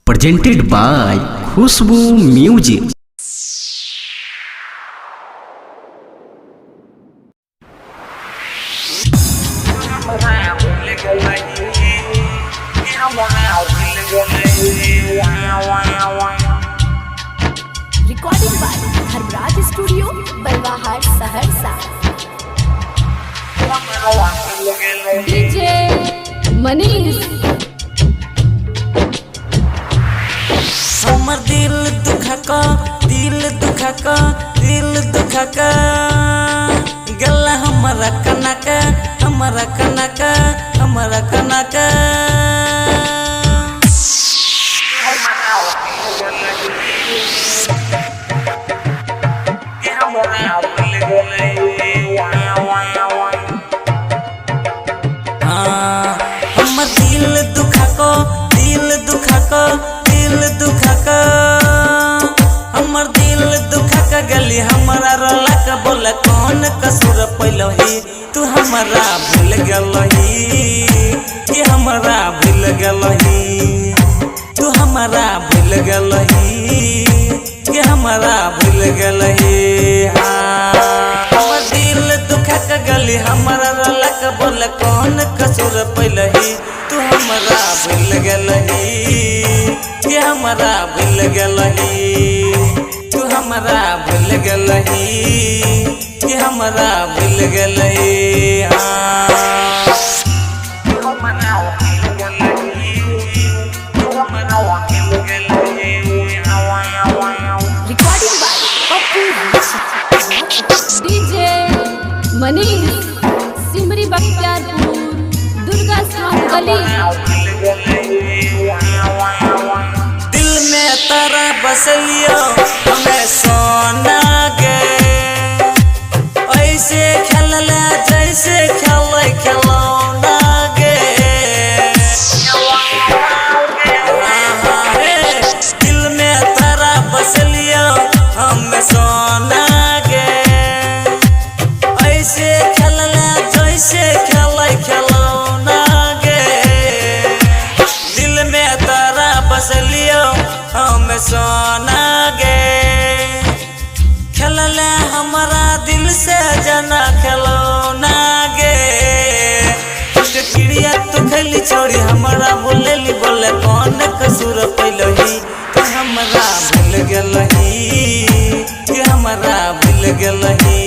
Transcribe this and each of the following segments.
presented by Khushbu Music। Recording by Dharmraj studio Balwahat Saharsa. DJ Manish. हमर दिल दुखा का गला हमारा कनका हमर दिल दुखा का हमर दिल दुखा का गली हमारा रोला का बोला कौन कसूर पैलही तू हमारा भूल गलही कि हमारा भूल गलही तू हमारा भूल गलही कि हमारा भूल गलही। हमर दिल दुखा का गली हमारा रोला का बोला कौन कसूर पैलही तू हमारा भूल गलही कि हमारा भूल गलही तू हमारा भूल गलही कि हमारा भूल गलही। Recording by Pappu DJ Manish Simri Bakhtiyarpur Durga Sthan गली। दिल में तारा बसलियो हमें सोना गे ऐसे खेलला जैसे खिलौना गे। दिल में तारा बसलियो हमें सोना गे ऐसे खेलला जैसे खिलौना गे। दिल में तारा बसलियो हमें सोना गे खेलले हमारा दिल से जना खिलौना गे। चिड़िया तो खैली छोड़ी हमारा बोलेली बोले कौन कसूर पैलही तो हमारा भूल गलही कि हमारा भूल गलही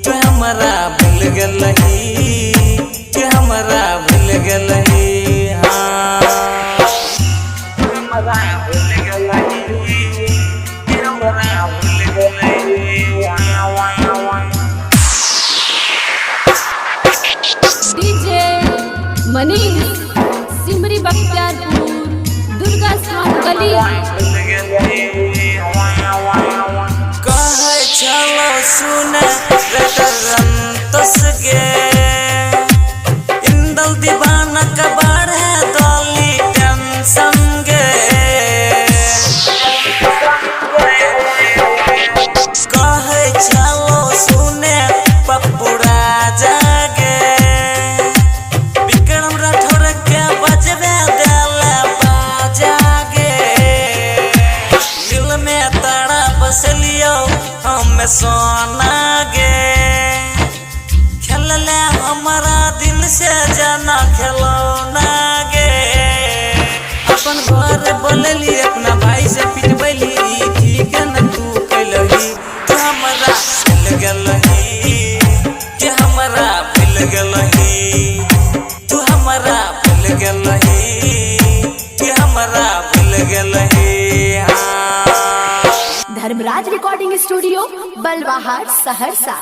तो हमारा भूल गलही कि हमारा भूल गलही। डीजे मनीष सिमरी बख्तियारपुर दुर्गा स्थान गली। कहे चलो सुने रंतस गे इंदल दीवाना का बाढ़े दली टेंशन गे। कहे चलो सुने पप्पू राजा गे विक्रम राठौर के बजबे देला बाजा गे। दिल में तारा बसलियो हमें सोना गे खेलले हमारा दिल से जाना खिलौना गे। अपन घर बोलली अपना भाई से पिटबैली ठीक है न तू कैलही तू हमारा भूल गलही कि हमारा भूल गलही तू हमारा भूल गलही कि हमारा भूल गलही। Dharmraj recording studio Balwahat Saharsa.